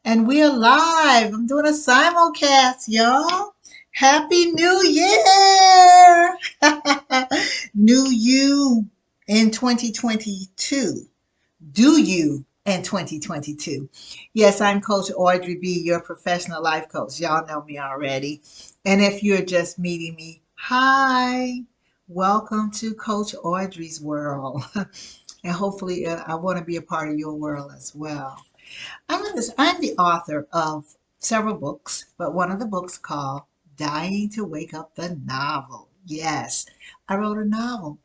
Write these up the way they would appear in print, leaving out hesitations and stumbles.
And we are live. I'm doing a simulcast, y'all. Happy New Year! New you in 2022. Do you in 2022? Yes, I'm Coach AudreyB, your professional life coach. Y'all know me already. And if you're just meeting me, hi. Welcome to Coach Audrey's world. And hopefully, I want to be a part of your world as well. I'm the author of several books, but one of the books called Dying to Wake Up the Novel. Yes, I wrote a novel.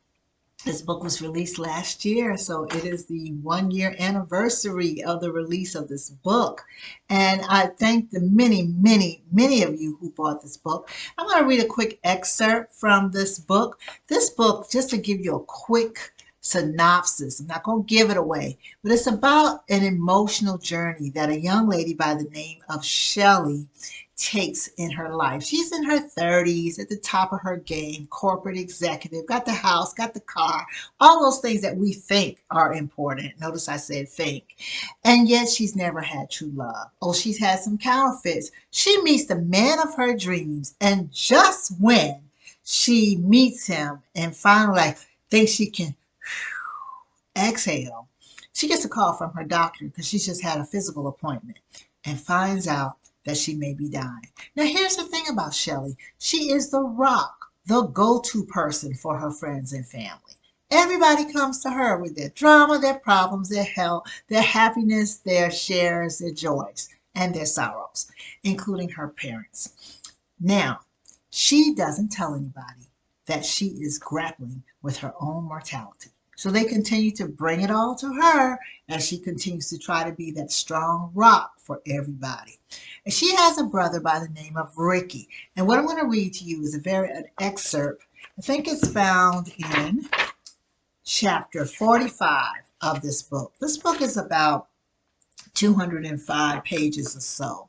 This book was released last year, so it is the 1 year anniversary of the release of this book. And I thank the many of you who bought this book. I'm going to read a quick excerpt from this book. This book, just to give you a quick synopsis, I'm not going to give it away, but it's about an emotional journey that a young lady by the name of Shelley takes in her life. She's in her 30s, at the top of her game, corporate executive, got the house, got the car, all those things that we think are important. Notice I said think. And yet she's never had true love. Oh, she's had some counterfeits. She meets the man of her dreams, and just when she meets him and finally thinks she can exhale, she gets a call from her doctor because she's just had a physical appointment and finds out that she may be dying. Now, here's the thing about Shelley. She is the rock, the go-to person for her friends and family. Everybody comes to her with their drama, their problems, their health, their happiness, their shares, their joys, and their sorrows, including her parents. Now, she doesn't tell anybody that she is grappling with her own mortality. So they continue to bring it all to her as she continues to try to be that strong rock for everybody. And she has a brother by the name of Ricky. And what I'm going to read to you is an excerpt. I think it's found in chapter 45 of this book. This book is about 205 pages or so.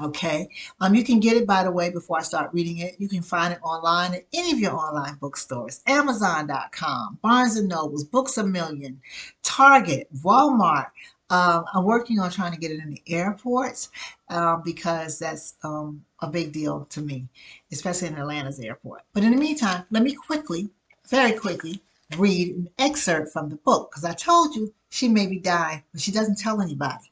Okay. You can get it, by the way, before I start reading it. You can find it online at any of your online bookstores, Amazon.com, Barnes and Nobles, Books A Million, Target, Walmart. I'm working on trying to get it in the airports because that's a big deal to me, especially in Atlanta's airport. But in the meantime, let me very quickly, read an excerpt from the book because I told you she may be dying, but she doesn't tell anybody.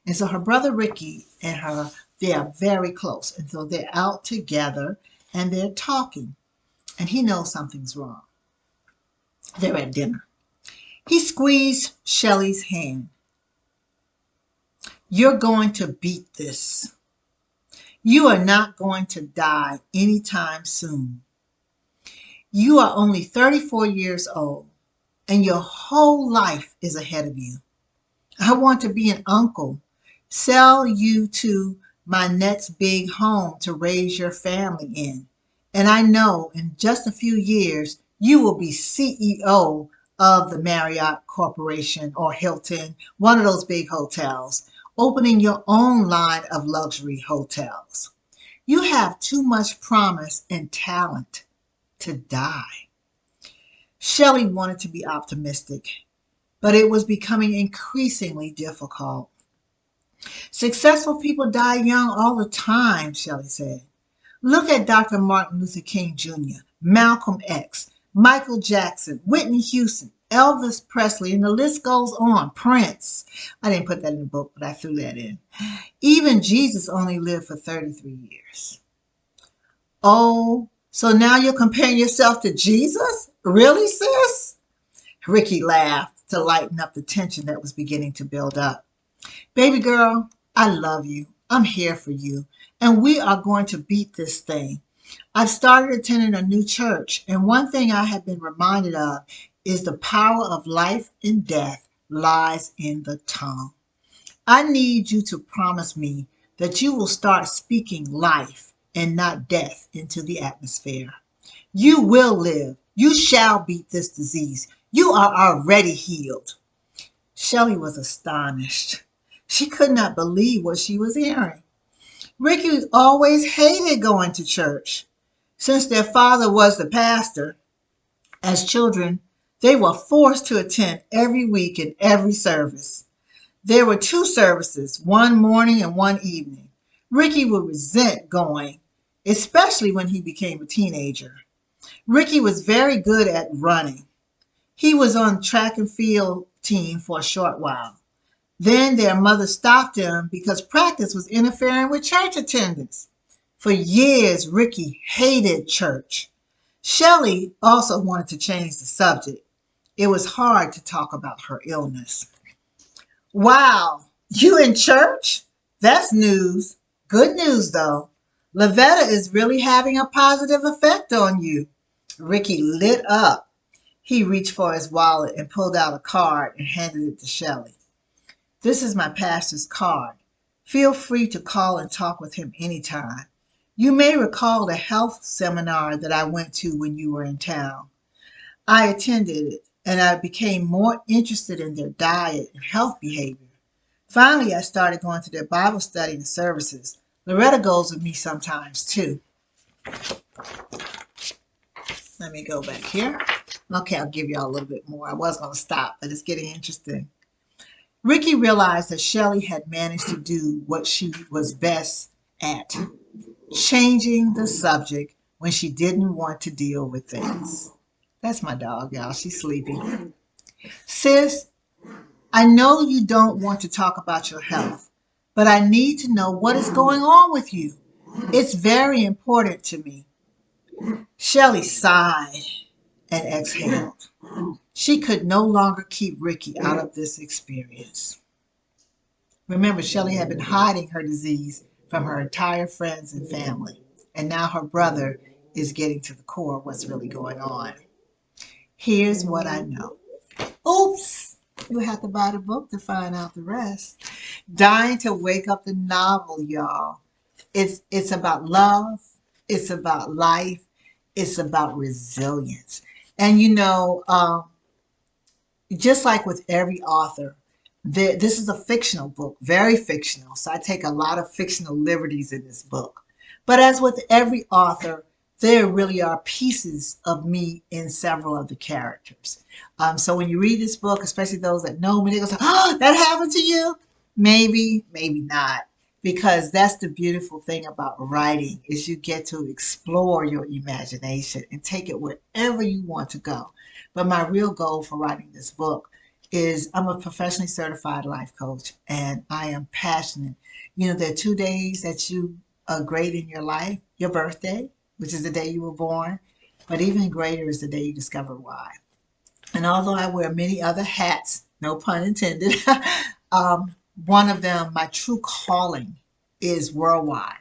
And so her brother Ricky and her, they are very close. And so they're out together and they're talking. And he knows something's wrong. They're at dinner. He squeezed Shelley's hand. You're going to beat this. You are not going to die anytime soon. You are only 34 years old and your whole life is ahead of you. I want to be an uncle, sell you to my next big home to raise your family in. And I know in just a few years, you will be CEO of the Marriott Corporation or Hilton, one of those big hotels, opening your own line of luxury hotels. You have too much promise and talent to die. Shelley wanted to be optimistic, but it was becoming increasingly difficult. Successful people die young all the time, Shelley said. Look at Dr. Martin Luther King Jr., Malcolm X, Michael Jackson, Whitney Houston, Elvis Presley, and the list goes on. Prince. I didn't put that in the book, but I threw that in. Even Jesus only lived for 33 years. Oh, so now you're comparing yourself to Jesus? Really, sis? Ricky laughed to lighten up the tension that was beginning to build up. Baby girl, I love you. I'm here for you. And we are going to beat this thing. I've started attending a new church, and one thing I have been reminded of is the power of life and death lies in the tongue. I need you to promise me that you will start speaking life and not death into the atmosphere. You will live. You shall beat this disease. You are already healed. Shelley was astonished. She could not believe what she was hearing. Ricky always hated going to church. Since their father was the pastor, as children, they were forced to attend every week in every service. There were two services, one morning and one evening. Ricky would resent going, especially when he became a teenager. Ricky was very good at running. He was on track and field team for a short while. Then their mother stopped him because practice was interfering with church attendance. For years, Ricky hated church. Shelley also wanted to change the subject. It was hard to talk about her illness. Wow, you in church? That's news. Good news, though. Lavetta is really having a positive effect on you. Ricky lit up. He reached for his wallet and pulled out a card and handed it to Shelley. This is my pastor's card. Feel free to call and talk with him anytime. You may recall the health seminar that I went to when you were in town. I attended it, and I became more interested in their diet and health behavior. Finally, I started going to their Bible study and services. Loretta goes with me sometimes, too. Let me go back here. Okay, I'll give y'all a little bit more. I was going to stop, but it's getting interesting. Ricky realized that Shelley had managed to do what she was best at, changing the subject when she didn't want to deal with things. That's my dog, y'all. She's sleeping. Sis, I know you don't want to talk about your health, but I need to know what is going on with you. It's very important to me. Shelley sighed and exhaled. She could no longer keep Ricky out of this experience. Remember, Shelley had been hiding her disease from her entire friends and family, and now her brother is getting to the core of what's really going on. Here's what I know. Oops! You have to buy the book to find out the rest. Dying to Wake Up the novel, y'all. It's about love. It's about life. It's about resilience. And just like with every author, this is a fictional book, very fictional. So I take a lot of fictional liberties in this book. But as with every author, there really are pieces of me in several of the characters. So when you read this book, especially those that know me, they go, "Oh, that happened to you?" Maybe, maybe not. Because that's the beautiful thing about writing is you get to explore your imagination and take it wherever you want to go. But my real goal for writing this book is I'm a professionally certified life coach and I am passionate. There are 2 days that you are great in your life, your birthday, which is the day you were born, but even greater is the day you discover why. And although I wear many other hats, no pun intended, one of them, my true calling, is worldwide.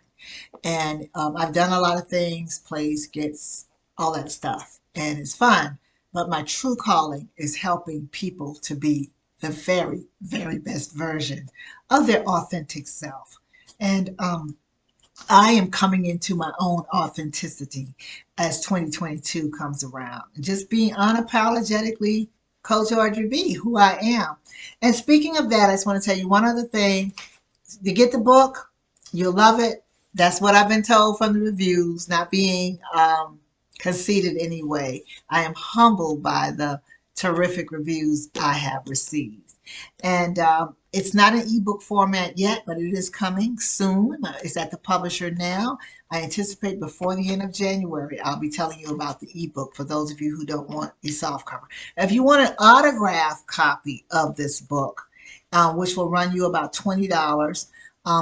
And I've done a lot of things, plays, skits, all that stuff, and it's fun. But my true calling is helping people to be the very, very best version of their authentic self. And I am coming into my own authenticity as 2022 comes around. Just being unapologetically Coach AudreyB, who I am. And speaking of that, I just want to tell you one other thing. You get the book, you'll love it. That's what I've been told from the reviews, not being conceited anyway. I am humbled by the terrific reviews I have received. And it's not an ebook format yet, but it is coming soon. It's at the publisher now. I anticipate before the end of January, I'll be telling you about the ebook for those of you who don't want a soft cover. If you want an autographed copy of this book, which will run you about $20,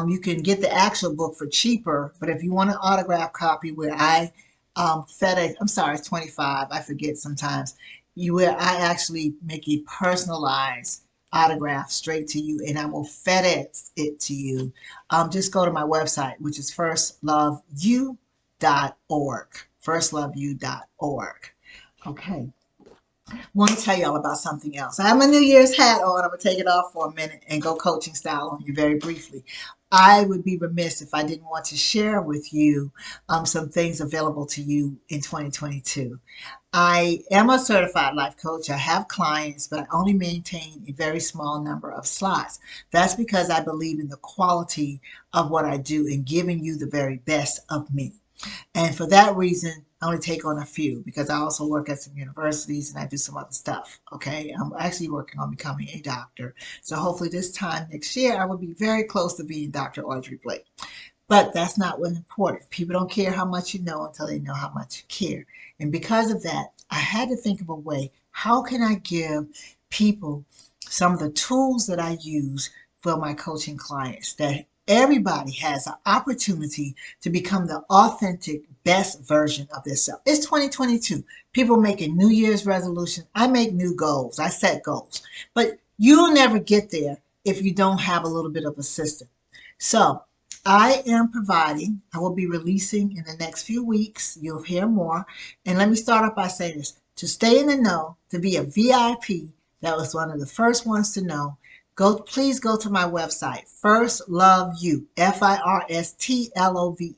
you can get the actual book for cheaper. But if you want an autographed copy where I FedEx, I'm sorry, it's 25. I forget sometimes. Where I actually make a personalized autograph straight to you and I will FedEx it to you. Just go to my website, which is firstloveyou.org. Firstloveyou.org. Okay. I want to tell y'all about something else. I have my New Year's hat on. I'm going to take it off for a minute and go coaching style on you very briefly. I would be remiss if I didn't want to share with you some things available to you in 2022. I am a certified life coach. I have clients, but I only maintain a very small number of slots. That's because I believe in the quality of what I do and giving you the very best of me. And for that reason, I only take on a few because I also work at some universities and I do some other stuff. Okay. I'm actually working on becoming a doctor. So hopefully this time next year, I will be very close to being Dr. Audrey Blake. But that's not what's important. People don't care how much you know until they know how much you care. And because of that, I had to think of a way, how can I give people some of the tools that I use for my coaching clients, that everybody has an opportunity to become the authentic best version of themselves. It's 2022. People making New Year's resolutions. I make new goals. I set goals. But you'll never get there if you don't have a little bit of a system. So I will be releasing in the next few weeks. You'll hear more. And let me start off by saying this. To stay in the know, to be a VIP, that was one of the first ones to know, please go to my website, First Love You, FIRSTLOVEU,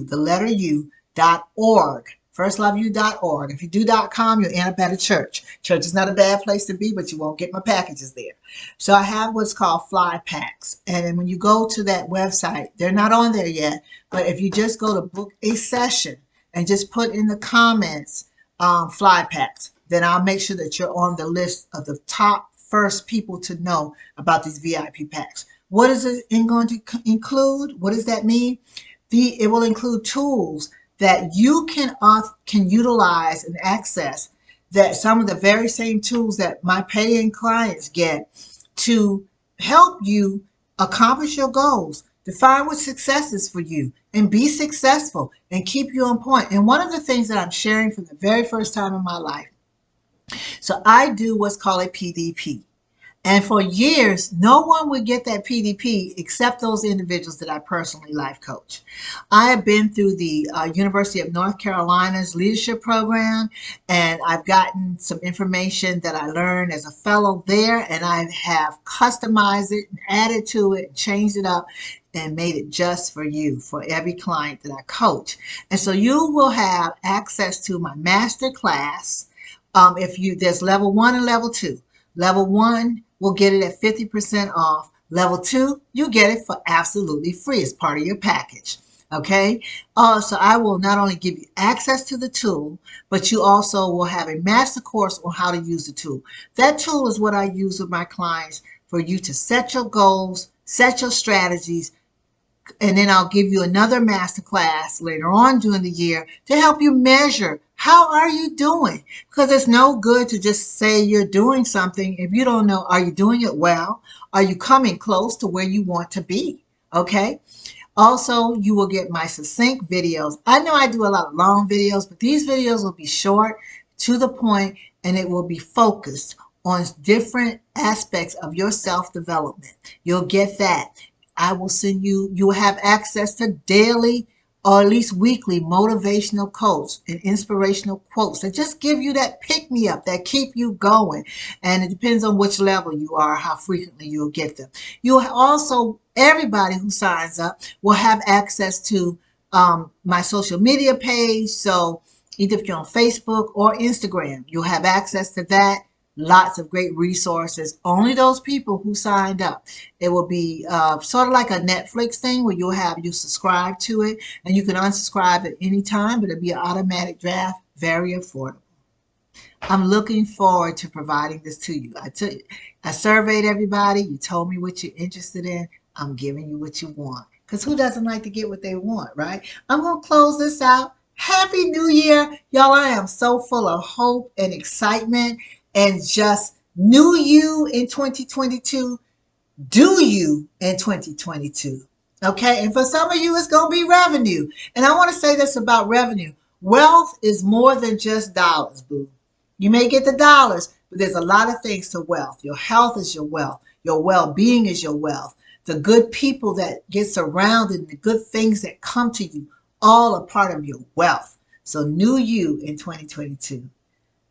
the letter U.org. FirstLoveYou.org. If you do .com, you'll end up at a church. Church is not a bad place to be, but you won't get my packages there. So I have what's called fly packs. And then when you go to that website, they're not on there yet, but if you just go to book a session and just put in the comments fly packs, then I'll make sure that you're on the list of the top first people to know about these VIP packs. What is it going to include? What does that mean? It will include tools that you can utilize and access, that some of the very same tools that my paying clients get to help you accomplish your goals, define what success is for you, and be successful and keep you on point. And one of the things that I'm sharing for the very first time in my life, so I do what's called a PDP. And for years, no one would get that PDP except those individuals that I personally life coach. I have been through the University of North Carolina's leadership program, and I've gotten some information that I learned as a fellow there, and I have customized it and added to it, changed it up, and made it just for you, for every client that I coach. And so you will have access to my master class. There's level 1 and level 2. Level 1 will get it at 50% off. Level 2, you get it for absolutely free as part of your package. Okay. So I will not only give you access to the tool, but you also will have a master course on how to use the tool. That tool is what I use with my clients for you to set your goals, set your strategies, and then I'll give you another master class later on during the year to help you measure how are you doing, because it's no good to just say you're doing something if you don't know, are you doing it well? Are you coming close to where you want to be? Okay. Also, you will get my succinct videos. I know I do a lot of long videos, but these videos will be short, to the point, and it will be focused on different aspects of your self-development. You'll get that. I will send you will have access to daily or at least weekly motivational quotes and inspirational quotes that just give you that pick me up, that keep you going. And it depends on which level you are, how frequently you'll get them. You'll also, everybody who signs up will have access to my social media page. So either if you're on Facebook or Instagram, you'll have access to that. Lots of great resources. Only those people who signed up. It will be sort of like a Netflix thing where you subscribe to it, and you can unsubscribe at any time, but it'll be an automatic draft, very affordable. I'm looking forward to providing this to you. I surveyed everybody. You told me what you're interested in. I'm giving you what you want. Because who doesn't like to get what they want, right? I'm going to close this out. Happy New Year. Y'all, I am so full of hope and excitement and just new you in 2022. Do you in 2022. Okay. And for some of you, it's going to be revenue. And I want to say this about revenue. Wealth is more than just dollars, boo. You may get the dollars, but there's a lot of things to wealth. Your health is your wealth. Your well-being is your wealth. The good people that get surrounded and the good things that come to you, all a part of your wealth. So new you in 2022.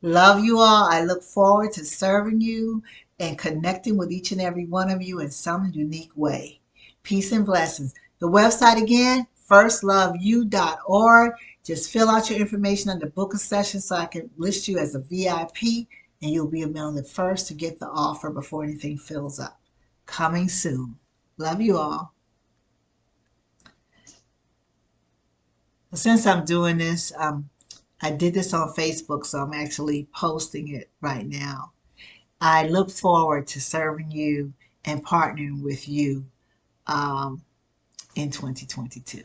Love you all. I look forward to serving you and connecting with each and every one of you in some unique way. Peace and blessings. The website again, firstloveyou.org. Just fill out your information under book a session so I can list you as a VIP, and you'll be among the first to get the offer before anything fills up. Coming soon. Love you all. Since I'm doing this, I did this on Facebook, so I'm actually posting it right now. I look forward to serving you and partnering with you in 2022.